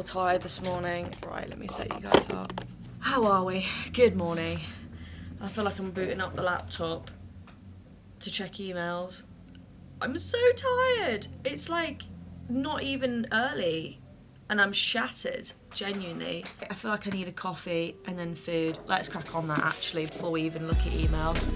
feel tired this morning. Right, let me set you guys up. How are we? Good morning. I feel like I'm booting up the laptop to check emails. I'm so tired. It's like not even early and I'm shattered, genuinely. I feel like I need a coffee and then food. Let's crack on that actually before we even look at emails.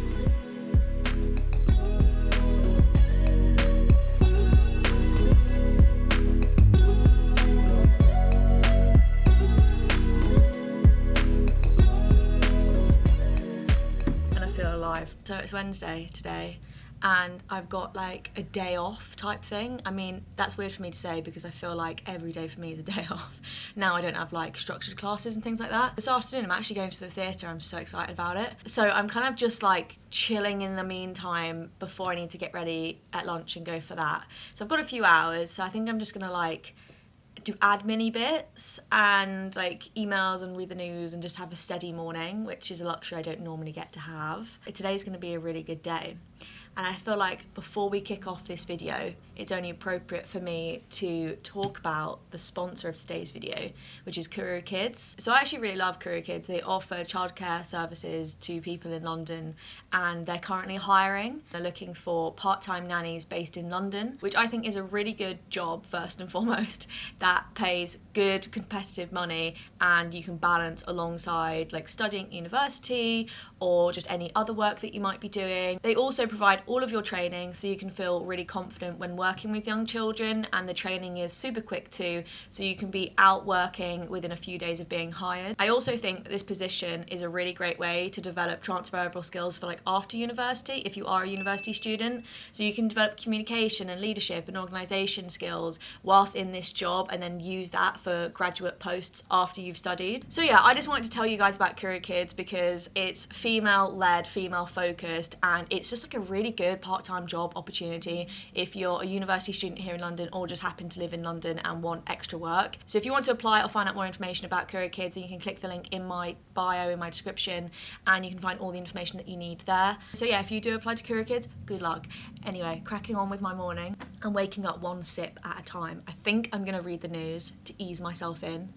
So it's Wednesday today and I've got like a day off type thing. I mean, that's weird for me to say because I feel like every day for me is a day off. Now I don't have like structured classes and things like that. This afternoon I'm actually going to the theatre. I'm so excited about it. So I'm kind of just like chilling in the meantime before I need to get ready at lunch and go for that. So I've got a few hours, so I think I'm just gonna like do admin-y bits and like emails and read the news and just have a steady morning, which is a luxury I don't normally get to have. Today's going to be a really good day. And I feel like before we kick off this video, it's only appropriate for me to talk about the sponsor of today's video, which is KORU Kids. So I actually really love KORU Kids. They offer childcare services to people in London and they're currently hiring. They're looking for part-time nannies based in London, which I think is a really good job first and foremost, that pays good competitive money and you can balance alongside like studying at university or just any other work that you might be doing. They also provide all of your training so you can feel really confident when working with young children, and the training is super quick too, so you can be out working within a few days of being hired. I also think that this position is a really great way to develop transferable skills for like after university if you are a university student, so you can develop communication and leadership and organisation skills whilst in this job and then use that for graduate posts after you've studied. So yeah, I just wanted to tell you guys about KORU Kids because it's female-led, female-focused, and it's just like a really good part-time job opportunity if you're a university student here in London or just happen to live in London and want extra work. So if you want to apply or find out more information about KORU Kids, then you can click the link in my bio, in my description, and you can find all the information that you need there. So yeah, if you do apply to KORU Kids, good luck. Anyway, cracking on with my morning. I'm waking up one sip at a time. I think I'm gonna read the news to ease myself in,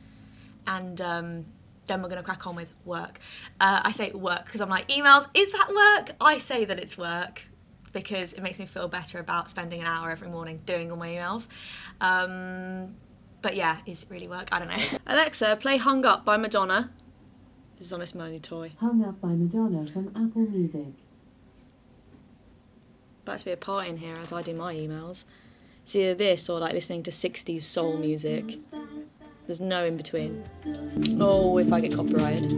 and then we're gonna crack on with work. I say work because I'm like, emails, is that work? I say that it's work because it makes me feel better about spending an hour every morning doing all my emails. But yeah, is it really work? I don't know. Alexa, play Hung Up by Madonna. This is Honest Money Toy. Hung Up by Madonna from Apple Music. About to be a part in here as I do my emails. It's either this or like listening to 60s soul music. There's no in between. Oh, if I get copyrighted.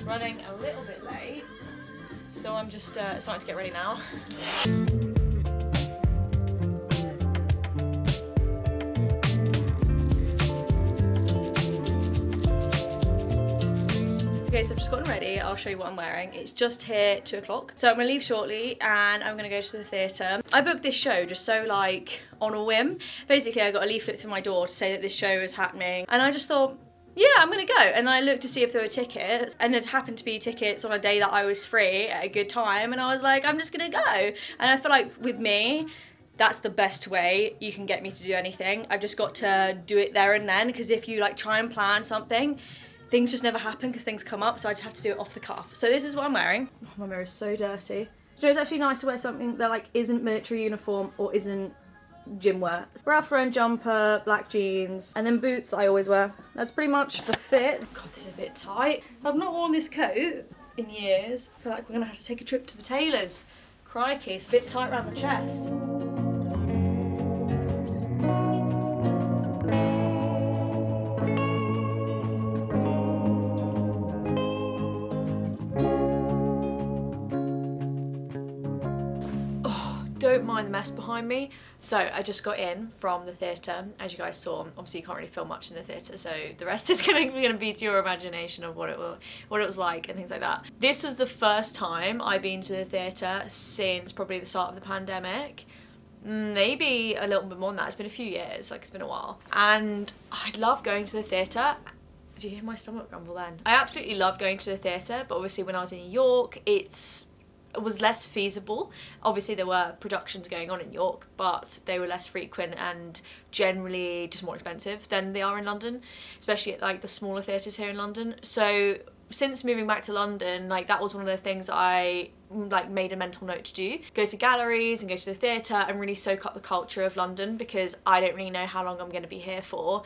Running a little bit late, so I'm just starting to get ready now. Okay, so I've just gotten ready. I'll show you what I'm wearing. It's just here 2 o'clock. So I'm gonna leave shortly and I'm gonna go to the theatre. I booked this show just so like on a whim. Basically, I got a leaflet through my door to say that this show is happening, and I just thought, yeah, I'm gonna go. And I looked to see if there were tickets, and it happened to be tickets on a day that I was free at a good time, and I was like, I'm just gonna go. And I feel like with me, that's the best way you can get me to do anything. I've just got to do it there and then, because if you like try and plan something, things just never happen because things come up, so I just have to do it off the cuff. So this is what I'm wearing. Oh, my mirror is so dirty. So it's actually nice to wear something that like isn't military uniform or isn't gym wear. Ralph Lauren jumper, black jeans, and then boots that I always wear. That's pretty much the fit. God, this is a bit tight. I've not worn this coat in years. I feel like we're gonna have to take a trip to the tailor's. Crikey, it's a bit tight around the chest. don't mind the mess behind me. So I just got in from the theatre, as you guys saw. Obviously you can't really film much in the theatre, so the rest is going to be to your imagination of what it was like and things like that. This was the first time I've been to the theatre since probably the start of the pandemic. Maybe a little bit more than that. It's been a few years, like it's been a while. And I love going to the theatre. Do you hear my stomach grumble then? I absolutely love going to the theatre, but obviously when I was in New York, it was less feasible. Obviously there were productions going on in York, but they were less frequent and generally just more expensive than they are in London, especially at like the smaller theatres here in London. So since moving back to London, like that was one of the things that I like made a mental note to do. Go to galleries and go to the theatre and really soak up the culture of London, because I don't really know how long I'm going to be here for,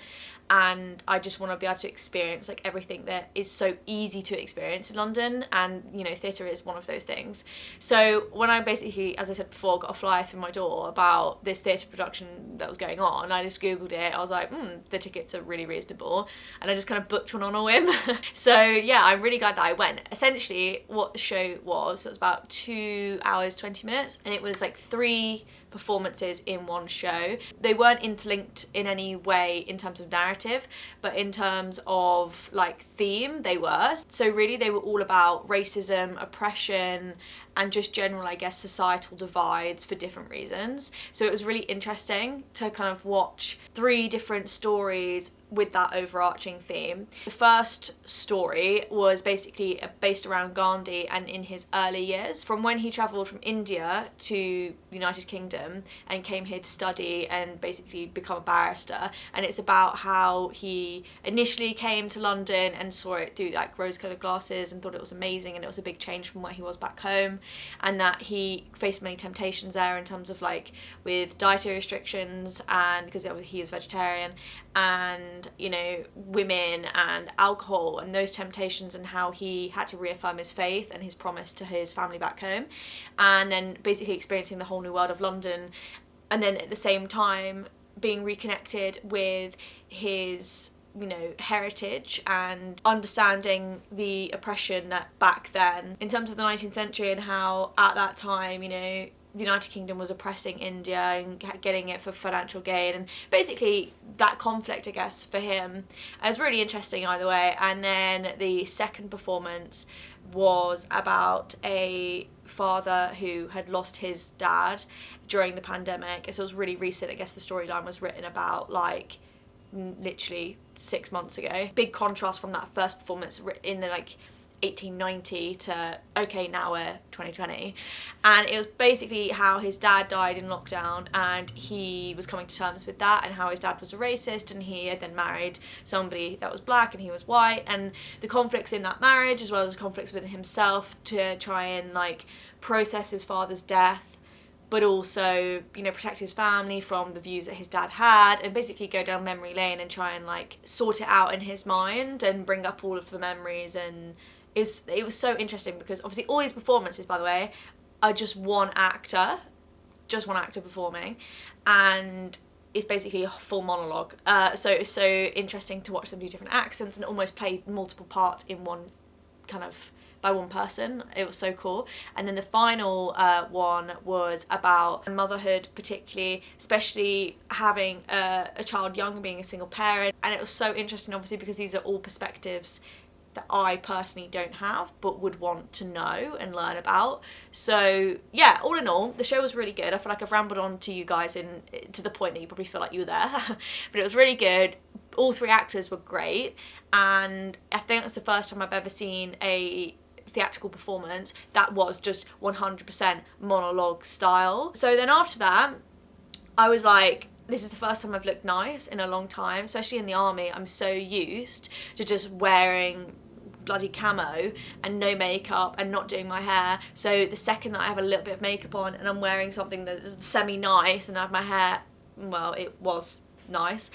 and I just want to be able to experience like everything that is so easy to experience in London, and you know, theatre is one of those things. So when I basically, as I said before, got a flyer through my door about this theatre production that was going on, I just googled it. I was like, the tickets are really reasonable, and I just kind of booked one on a whim. So yeah, I'm really glad that I went. Essentially what the show was, it was about 2 hours 20 minutes, and it was like 3 performances in one show. They weren't interlinked in any way in terms of narrative, but in terms of like theme, they were. So really they were all about racism, oppression, and just general, I guess, societal divides for different reasons. So it was really interesting to kind of watch 3 different stories with that overarching theme. The first story was basically based around Gandhi and in his early years, from when he travelled from India to the United Kingdom and came here to study and basically become a barrister. And it's about how he initially came to London and saw it through like rose-coloured glasses and thought it was amazing, and it was a big change from where he was back home, and that he faced many temptations there in terms of like with dietary restrictions, and because he was vegetarian, and you know, women and alcohol and those temptations, and how he had to reaffirm his faith and his promise to his family back home, and then basically experiencing the whole new world of London, and then at the same time being reconnected with his, you know, heritage and understanding the oppression that back then in terms of the 19th century, and how at that time, you know, the United Kingdom was oppressing India and getting it for financial gain, and basically that conflict, I guess, for him. It was really interesting either way. And then the second performance was about a father who had lost his dad during the pandemic. So it was really recent. I guess the storyline was written about like literally 6 months ago. Big contrast from that first performance in the like 1890 to okay, now we're 2020, and it was basically how his dad died in lockdown, and he was coming to terms with that, and how his dad was a racist, and he had then married somebody that was black and he was white, and the conflicts in that marriage as well as the conflicts within himself to try and like process his father's death, but also, you know, protect his family from the views that his dad had, and basically go down memory lane and try and like sort it out in his mind and bring up all of the memories. And it was so interesting because obviously all these performances, by the way, are just one actor performing, and it's basically a full monologue. So it was so interesting to watch them do different accents and almost play multiple parts in one kind of by one person. It was so cool. And then the final one was about motherhood, particularly, especially having a child young, being a single parent. And it was so interesting, obviously, because these are all perspectives that I personally don't have but would want to know and learn about. So yeah, all in all, the show was really good. I feel like I've rambled on to you guys to the point that you probably feel like you were there. But it was really good. All 3 actors were great, and I think that's the first time I've ever seen a theatrical performance that was just 100% monologue style. So then after that, I was like, this is the first time I've looked nice in a long time, especially in the army. I'm so used to just wearing bloody camo and no makeup and not doing my hair. So the second that I have a little bit of makeup on and I'm wearing something that's semi-nice and I have my hair, well, it was nice,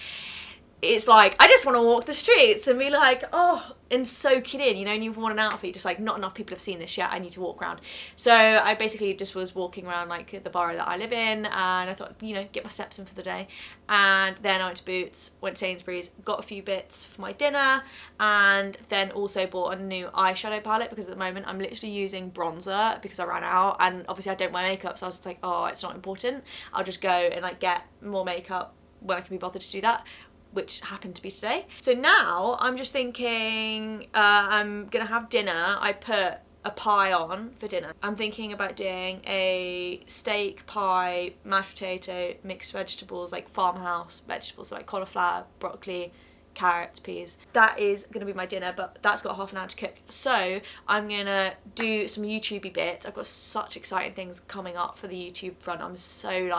it's like, I just want to walk the streets and be like, oh, and soak it in, you know, and you want an outfit, just like, not enough people have seen this yet, I need to walk around. So I basically just was walking around like the borough that I live in, and I thought, you know, get my steps in for the day. And then I went to Boots, went to Sainsbury's, got a few bits for my dinner, and then also bought a new eyeshadow palette, because at the moment I'm literally using bronzer because I ran out, and obviously I don't wear makeup, so I was just like, oh, it's not important, I'll just go and like get more makeup when I can be bothered to do that, which happened to be today. So now I'm just thinking I'm gonna have dinner. I put a pie on for dinner. I'm thinking about doing a steak, pie, mashed potato, mixed vegetables, like farmhouse vegetables, so like cauliflower, broccoli, carrots, peas. That is gonna be my dinner, but that's got half an hour to cook. So I'm gonna do some YouTubey bits. I've got such exciting things coming up for the YouTube front. I'm so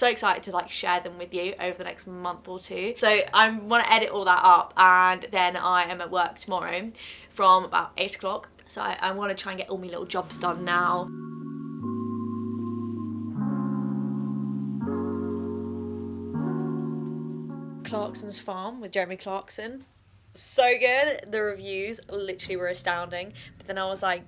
excited to like share them with you over the next month or two. So I want to edit all that up, and then I am at work tomorrow from about 8 o'clock. So I want to try and get all my little jobs done now. Clarkson's Farm with Jeremy Clarkson. So good. The reviews literally were astounding. But then I was like,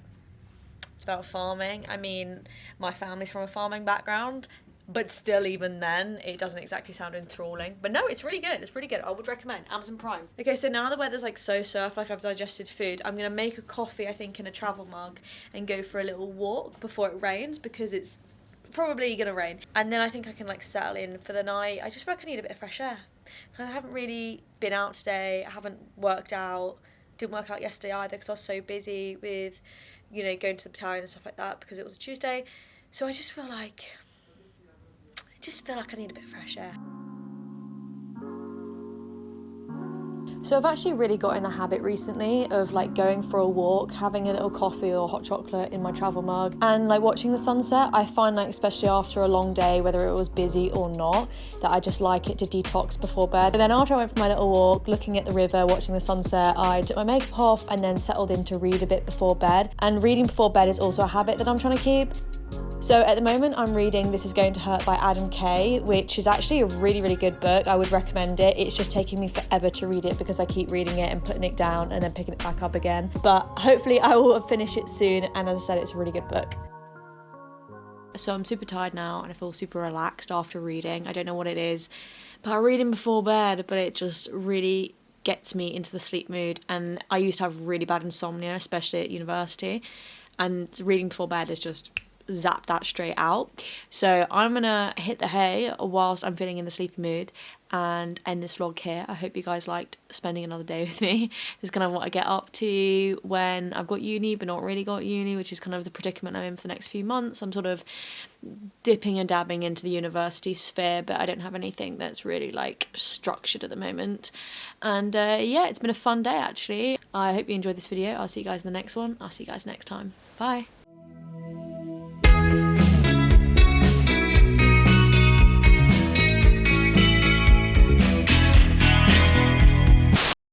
it's about farming. I mean, my family's from a farming background, but still, even then, it doesn't exactly sound enthralling. But no, it's really good. It's really good. I would recommend Amazon Prime. Okay, so now the weather's like so surf, like I've digested food, I'm gonna make a coffee, I think, in a travel mug and go for a little walk before it rains, because it's probably gonna rain. And then I think I can like settle in for the night. I just feel like I need a bit of fresh air. I haven't really been out today. I haven't worked out. Didn't work out yesterday either because I was so busy with, you know, going to the battalion and stuff like that, because it was a Tuesday. So I just feel like I need a bit of fresh air. So I've actually really got in the habit recently of like going for a walk, having a little coffee or hot chocolate in my travel mug, and like watching the sunset. I find like, especially after a long day, whether it was busy or not, that I just like it to detox before bed. And then after I went for my little walk, looking at the river, watching the sunset, I took my makeup off and then settled in to read a bit before bed. And reading before bed is also a habit that I'm trying to keep. So at the moment I'm reading This Is Going to Hurt by Adam Kay, which is actually a really, really good book. I would recommend it. It's just taking me forever to read it because I keep reading it and putting it down and then picking it back up again. But hopefully I will finish it soon, and as I said, it's a really good book. So I'm super tired now and I feel super relaxed after reading. I don't know what it is, but I'm reading before bed, but it just really gets me into the sleep mood. And I used to have really bad insomnia, especially at university, and reading before bed is just zap that straight out. So I'm gonna hit the hay whilst I'm feeling in the sleepy mood and end this vlog here. I hope you guys liked spending another day with me. This is kind of what I get up to when I've got uni but not really got uni, which is kind of the predicament I'm in for the next few months. I'm sort of dipping and dabbing into the university sphere, but I don't have anything that's really like structured at the moment. And yeah, it's been a fun day actually. I hope you enjoyed this video. I'll see you guys in the next one. I'll see you guys next time. Bye.